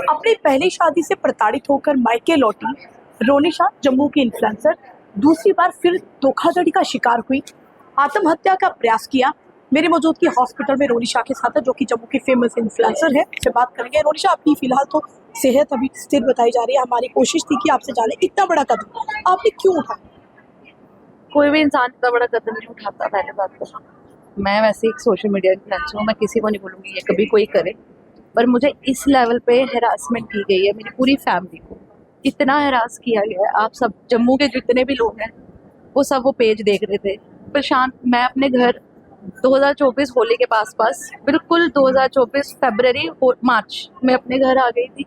अपनी पहली शादी से प्रताड़ित होकर मायके लौटी रोनिशा जम्मू की इन्फ्लुएंसर दूसरी बार फिर धोखाधड़ी का शिकार हुई, आत्महत्या का प्रयास किया। मेरी मौजूदगी हॉस्पिटल में रोनिशा के साथ है, जो कि जम्मू की फेमस इन्फ्लुएंसर है। उससे बात करेंगे। रोनिशा, आपकी फिलहाल तो सेहत अभी स्थिर बताई जा रही है। हमारी कोशिश थी कि आपसे जाने इतना बड़ा कदम आपने क्यों उठाया? कोई भी इंसान इतना बड़ा कदम नहीं उठाता। पहले बात तो मैं वैसे एक सोशल मीडिया इन्फ्लुएंसर हूँ, मैं किसी को नहीं बोलूँगी ये कभी कोई करे, पर मुझे इस लेवल पे हरासमेंट की गई है। मेरी पूरी फैमिली को इतना हरास किया गया है। आप सब जम्मू के जितने भी लोग हैं वो सब वो पेज देख रहे थे। प्रशांत, मैं अपने घर 2024 होली के पास बिल्कुल 2024 फरवरी मार्च में अपने घर आ गई थी।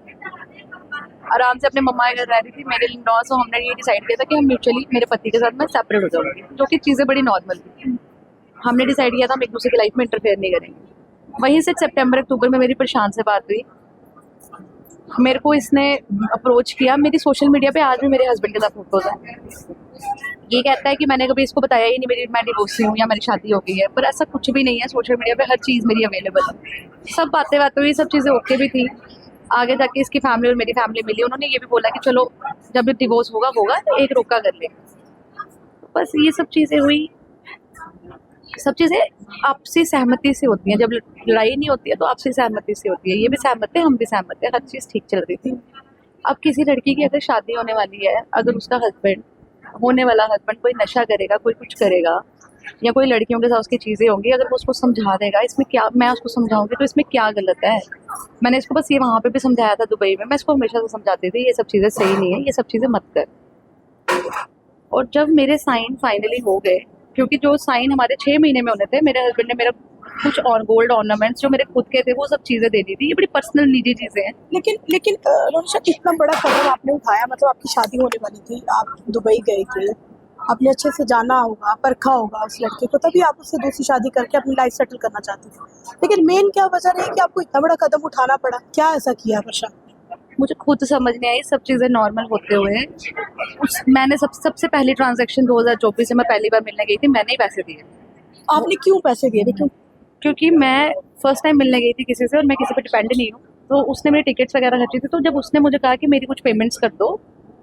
आराम से अपने मम्मा के घर रह रही थी। मेरे लॉस हमने ये डिसाइड किया था कि हम म्यूचुअली मेरे पति के साथ मैं सेपरेट हो जाऊंगी, जो कि चीज़ें बड़ी नॉर्मल थी। हमने डिसाइड किया था हम एक दूसरे की लाइफ में इंटरफेयर नहीं करेंगे। वहीं से सितंबर अक्टूबर में मेरी प्रशांत से बात हुई। मेरे को इसने अप्रोच किया। मेरी सोशल मीडिया पे आज भी मेरे हस्बैंड के साथ फोटोज हैं। ये कहता है कि मैंने कभी इसको बताया ही नहीं मैं डिवोर्सी हूँ या मेरी शादी हो गई है, पर ऐसा कुछ भी नहीं है। सोशल मीडिया पे हर चीज़ मेरी अवेलेबल है। सब बातें हुई, सब चीज़ें ओके भी थी। आगे जाके इसकी फैमिली और मेरी फैमिली मिली, उन्होंने ये भी बोला कि चलो जब भी डिवोर्स होगा तो एक रोका कर ले। बस ये सब चीज़ें हुई। सब चीज़ें आपसी सहमति से होती हैं। जब लड़ाई नहीं होती है तो आपसी सहमति से होती है। ये भी सहमत है, हम भी सहमत है, हर चीज़ ठीक चल रही थी। अब किसी लड़की की अगर शादी होने वाली है, अगर उसका होने वाला हस्बैंड कोई नशा करेगा, कोई कुछ करेगा, या कोई लड़कियों के साथ उसकी चीज़ें होंगी, अगर वो उसको समझा देगा, इसमें क्या, मैं उसको समझाऊंगी तो इसमें क्या गलत है? मैंने इसको बस ये वहाँ पे भी समझाया था दुबई में। मैं इसको हमेशा से समझाती थी ये सब चीज़ें सही नहीं है, ये सब चीज़ें मत कर। और जब मेरे साइन फाइनली हो गए, क्योंकि जो साइन हमारे 6 महीने में होने थे, मेरे हस्बैंड ने मेरा कुछ और गोल्ड ऑर्नामेंट्स जो मेरे खुद के थे वो सब चीज़ें दे दी थी। ये बड़ी पर्सनल निजी चीज़ें हैं। लेकिन रोनिशा, इतना बड़ा कदम आपने उठाया, मतलब आपकी शादी होने वाली थी, आप दुबई गए थे, आपने अच्छे से जाना होगा, परखा होगा उस लड़के को, तभी आप उससे दूसरी शादी करके अपनी लाइफ सेटल करना चाहती थी। लेकिन मेन क्या वजह रही कि आपको इतना बड़ा कदम उठाना पड़ा? क्या ऐसा किया प्रशांत? मुझे खुद समझ नहीं आई। सब चीज़ें नॉर्मल होते हुए मैंने सबसे पहली ट्रांजैक्शन 2024 से मैं पहली बार मिलने गई थी, मैंने ही पैसे दिए। आपने क्यों पैसे दिए थे? क्यों? क्योंकि मैं फर्स्ट टाइम मिलने गई थी किसी से और मैं किसी पर डिपेंड नहीं हूँ, तो उसने मेरी टिकट्स वगैरह खर्ची थी। तो जब उसने मुझे कहा कि मेरी कुछ पेमेंट्स कर दो,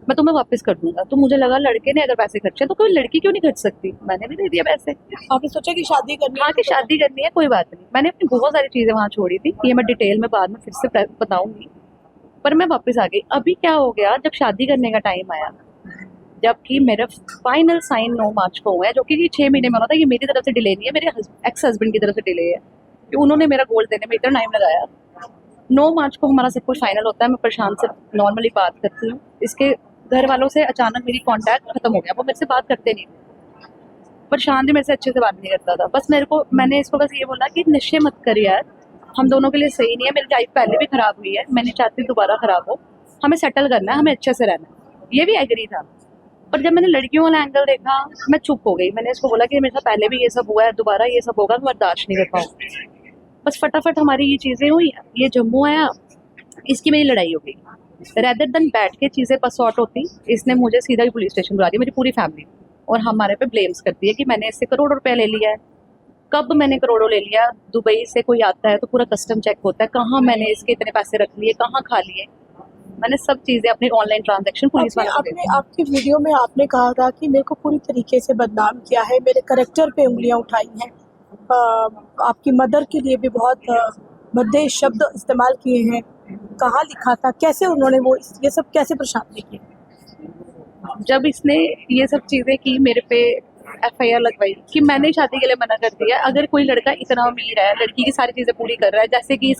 मैं तुम्हें वापस कर दूंगा, तो मुझे लगा लड़के ने अगर पैसे खर्चे तो कोई लड़की क्यों नहीं खर्च सकती। मैंने भी दे दिया पैसे। आपने सोचा कि शादी करनी है? हाँ, कि शादी करनी है, कोई बात नहीं। मैंने अपनी बहुत सारी चीज़ें वहाँ छोड़ी थी, ये मैं डिटेल में बाद में फिर से बताऊंगी, पर मैं वापस आ गई। अभी क्या हो गया, जब शादी करने का टाइम आया, जबकि मेरा फाइनल साइन 9 मार्च को हुआ है, जो कि 6 महीने में होना था। ये मेरी तरफ से डिले नहीं है, मेरे एक्स हस्बैंड की तरफ से डिले है कि उन्होंने मेरा गोल्ड देने में इतना टाइम लगाया। 9 मार्च को हमारा सब कुछ फाइनल होता है। मैं प्रशांत से नॉर्मली बात करती हूँ। इसके घर वालों से अचानक मेरी कांटेक्ट खत्म हो गया, वो मेरे से बात करते नहीं थे। प्रशांत भी मेरे से अच्छे से बात नहीं करता था। बस मैंने इसको बस ये बोला कि नशे मत कर यार, हम दोनों के लिए सही नहीं है। मेरी लाइफ पहले भी खराब हुई है, मैं नहीं चाहती दोबारा खराब हो। हमें सेटल करना है, हमें अच्छे से रहना है। ये भी एग्री था। पर जब मैंने लड़कियों वाला एंगल देखा, मैं चुप हो गई। मैंने इसको बोला कि मेरे साथ पहले भी ये सब हुआ है, दोबारा ये सब होगा तो बर्दाश्त नहीं कर पाऊँ। बस फटाफट हमारी ये चीज़ें हुई, ये जम्मू आया, इसकी मेरी लड़ाई हो गई। रेदर देन बैठ के चीज़ें पर सॉर्ट होती, इसने मुझे सीधा ही पुलिस स्टेशन बुला दिया, मेरी पूरी फैमिली, और हमारे पे ब्लेम्स करती है कि मैंने इससे करोड़ों रुपया ले लिया है। कब मैंने करोड़ों ले लिया? दुबई से कोई आता है तो पूरा कस्टम चेक होता है, कहाँ मैंने इसके इतने पैसे रख लिए, कहाँ खा लिए। मैंने सब चीज़ें अपनी ऑनलाइन ट्रांजैक्शन पुलिस वालों को। आपकी वीडियो में आपने कहा था कि मेरे को पूरी तरीके से बदनाम किया है, मेरे कैरेक्टर पे उंगलियां उठाई हैं, आपकी मदर के लिए भी बहुत भद्दे शब्द इस्तेमाल किए हैं। कहाँ लिखा था, कैसे उन्होंने ये सब कैसे प्रशांत ने किया? जब इसने ये सब चीज़ें की, मेरे पे FIR लगवाई कि मैंने शादी के लिए मना कर दिया। अगर कोई लड़का इतना अमीर है, लड़की की सारी चीज़ें पूरी कर रहा है, जैसे कि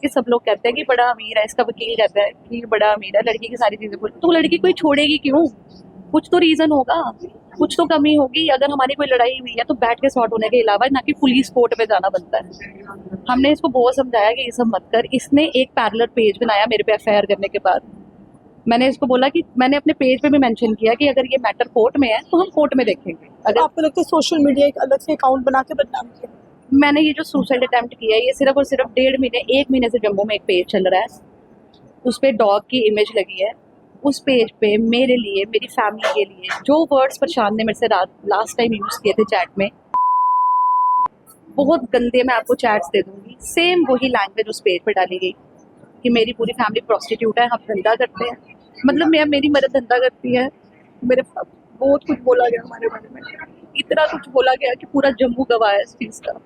सब लोग कहते हैं कि बड़ा अमीर है, इसका वकील कहता है कि बड़ा अमीर है, लड़की की सारी चीज़ें पूरी, तो लड़की कोई छोड़ेगी क्यों? कुछ तो रीज़न होगा, कुछ तो कमी होगी। अगर हमारी कोई लड़ाई हुई है तो बैठ के सॉर्ट होने के अलावा ना कि पुलिस कोर्ट में जाना बनता है। हमने इसको बहुत समझाया कि ये सब मत कर। इसने एक पैरेलल पेज बनाया मेरे पे FIR करने के बाद। मैंने इसको बोला कि मैंने अपने पेज पे भी मेंशन किया कि अगर ये मैटर कोर्ट में है तो हम कोर्ट में देखेंगे। अगर आपको लगता है सोशल मीडिया एक अलग से अकाउंट बना के बदनाम किया? मैंने ये जो सुसाइड अटेम्प्ट किया है, ये सिर्फ और सिर्फ 1.5 महीने से जम्मू में एक पेज चल रहा है, उस पर डॉग की इमेज लगी है। उस पेज पे मेरे लिए, मेरी फैमिली के लिए जो वर्ड्स प्रशांत ने मेरे से लास्ट टाइम यूज़ किए थे चैट में, बहुत गंदे, मैं आपको चैट्स दे दूंगी, सेम वही लैंग्वेज उस पेज पे डाली गई। कि मेरी पूरी फैमिली प्रोस्टिट्यूट है, हम धंधा करते हैं, मतलब मेरी मदद धंधा करती है। मेरे बहुत कुछ बोला गया हमारे बारे में, इतना कुछ बोला गया कि पूरा जम्मू गवाया इस चीज़ का।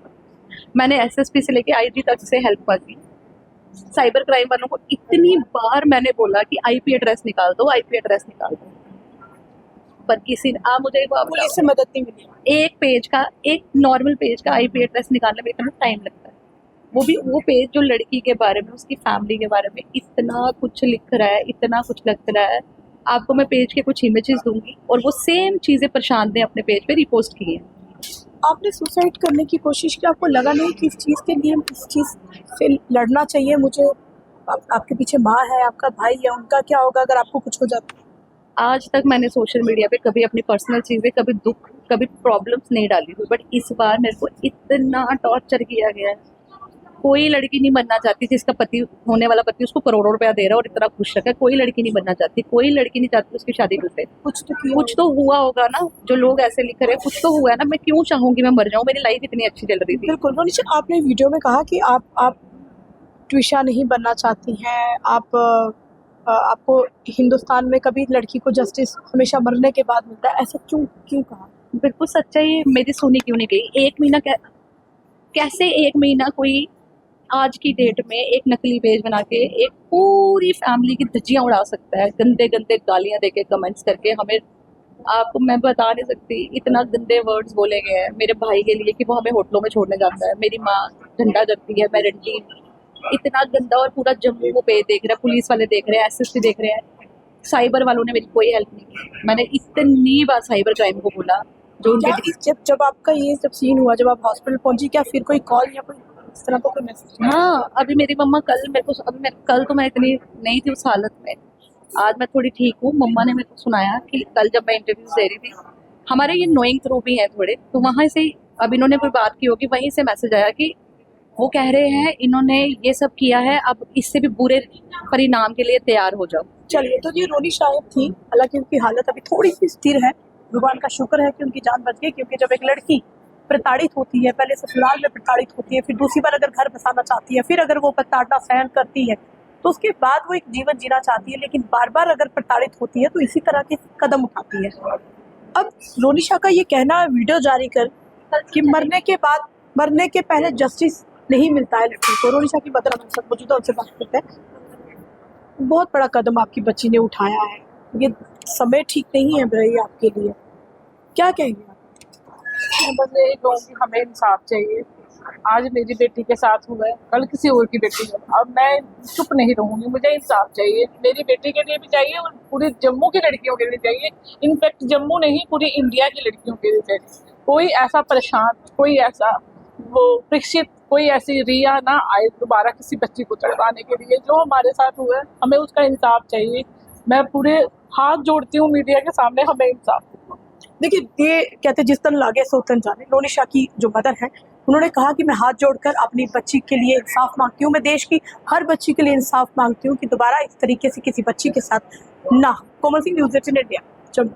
मैंने एसएसपी से लेके आईजी तक से हेल्प मांगी। साइबर क्राइम वालों को इतनी बार मैंने बोला कि आईपी एड्रेस निकाल दो, आईपी एड्रेस निकाल दो, पर किसी ने मुझे एक बात पुलिस से मदद नहीं मिली। एक पेज का, एक नॉर्मल पेज का आईपी एड्रेस निकालने में इतना टाइम लगता है, वो पेज जो लड़की के बारे में, उसकी फैमिली के बारे में इतना कुछ लिख रहा है, इतना कुछ लिख रहा है। आपको मैं पेज के कुछ इमेजेस दूंगी और वो सेम चीज़ें प्रशांत ने अपने पेज पे रिपोस्ट की हैं। आपने सुसाइड करने की कोशिश की, आपको लगा नहीं कि इस चीज़ के लिए इस चीज़ से लड़ना चाहिए? मुझे आपके पीछे माँ है, आपका भाई है, उनका क्या होगा अगर आपको कुछ हो जाता? आज तक मैंने सोशल मीडिया पे कभी अपनी पर्सनल चीज़ें, कभी दुख, कभी प्रॉब्लम्स नहीं डाली हुई, बट इस बार मेरे को इतना टॉर्चर किया गया है। कोई लड़की नहीं बनना चाहती जिसका पति, होने वाला पति उसको करोड़ों रुपया दे रहा है और इतना खुश रखा है। कोई लड़की नहीं बनना चाहती, कोई लड़की नहीं चाहती उसकी शादी टूटे। कुछ तो हुआ होगा ना, जो लोग ऐसे लिख रहे हैं, कुछ तो हुआ है ना। मैं क्यों चाहूंगी मैं मर जाऊं, मेरी लाइफ इतनी अच्छी चल रही थी। बिल्कुल रोनिशा, आपने वीडियो में कहा कि आप ट्विशा नहीं बनना चाहती हैं, आपको हिंदुस्तान में कभी लड़की को जस्टिस हमेशा मरने के बाद मिलता है, ऐसा क्यों कहा? बिल्कुल सच्चाई मेरी सुनी क्यों नहीं गई? एक महीना कैसे एक महीना कोई आज की डेट में एक नकली पेज बना के एक पूरी फैमिली की धज्जियां उड़ा सकता है, गंदे गंदे गालियां देके, कमेंट्स करके। हमें, आपको मैं बता नहीं सकती, इतना गंदे वर्ड्स बोले गए हैं मेरे भाई के लिए कि वो हमें होटलों में छोड़ने जाता है, मेरी माँ धंधा करती है, मैं रंटी, इतना गंदा। और पूरा जम्मू वो पेज देख रहा है, पुलिस वाले देख रहे हैं, एसएसपी देख रहे हैं, साइबर वालों ने मेरी कोई हेल्प नहीं की। मैंने इतनी बार साइबर क्राइम को बोला, जो उनके जब आपका ये जब सीन हुआ, जब आप हॉस्पिटल पहुंची, क्या फिर कोई कॉल या कोई इस तरह का कोई मैसेज? हाँ, अभी मेरी मम्मा कल तो मैं इतनी नहीं थी उस हालत में, आज मैं थोड़ी ठीक हूँ। मम्मा ने मेरे को सुनाया कि कल जब मैं इंटरव्यू दे रही थी, हमारे ये नोइंग थ्रू भी हैं थोड़े, तो वहाँ से अब इन्होंने कोई बात की होगी, वहीं से मैसेज आया कि वो कह रहे हैं इन्होंने ये सब किया है, अब इससे भी बुरे परिणाम के लिए तैयार हो जाओ। चलिए, तो ये रोनी शायद थी, हालांकि उनकी हालत अभी थोड़ी सी स्थिर है, भगवान का शुक्र है कि उनकी जान बच गई। क्योंकि जब एक लड़की प्रताड़ित होती है, पहले ससुराल में प्रताड़ित होती है, फिर दूसरी बार अगर घर बसाना चाहती है, फिर अगर वो प्रताड़ना सहन करती है, तो उसके बाद वो एक जीवन जीना चाहती है, लेकिन बार बार अगर प्रताड़ित होती है तो इसी तरह के कदम उठाती है। अब रोनिशा का ये कहना वीडियो जारी कर कि मरने के पहले जस्टिस नहीं मिलता है लड़की को। रोनिशा की मदर हमारे साथ मौजूद है, उनसे बात करते हैं। बहुत बड़ा कदम आपकी बच्ची ने उठाया है, ये समय ठीक नहीं है भाई आपके लिए, क्या कहेंगे आप? मैं बस यही कहूँगी, हमें इंसाफ चाहिए। आज मेरी बेटी के साथ हुआ है, कल किसी और की बेटी है। अब मैं चुप नहीं रहूँगी, मुझे इंसाफ चाहिए, मेरी बेटी के लिए भी चाहिए और पूरी जम्मू की लड़कियों के लिए चाहिए। इनफैक्ट जम्मू नहीं, पूरी इंडिया की लड़कियों के लिए चाहिए। कोई ऐसा प्रशांत, कोई ऐसा वो परीक्षित, कोई ऐसी रिया ना आए दोबारा किसी बच्ची को चढ़वाने के लिए। जो हमारे साथ हुआ है, हमें उसका इंसाफ चाहिए। मैं पूरे हाथ जोड़ती हूँ मीडिया के सामने, हमें इंसाफ। देखिए, ये कहते जिस तन लागे सो तन जाने। रोनिशा की जो मदर है, उन्होंने कहा कि मैं हाथ जोड़कर अपनी बच्ची के लिए इंसाफ मांगती हूँ, मैं देश की हर बच्ची के लिए इंसाफ मांगती हूँ कि दोबारा इस तरीके से किसी बच्ची के साथ ना हो। Komal Singh, news 18 India, Jammu.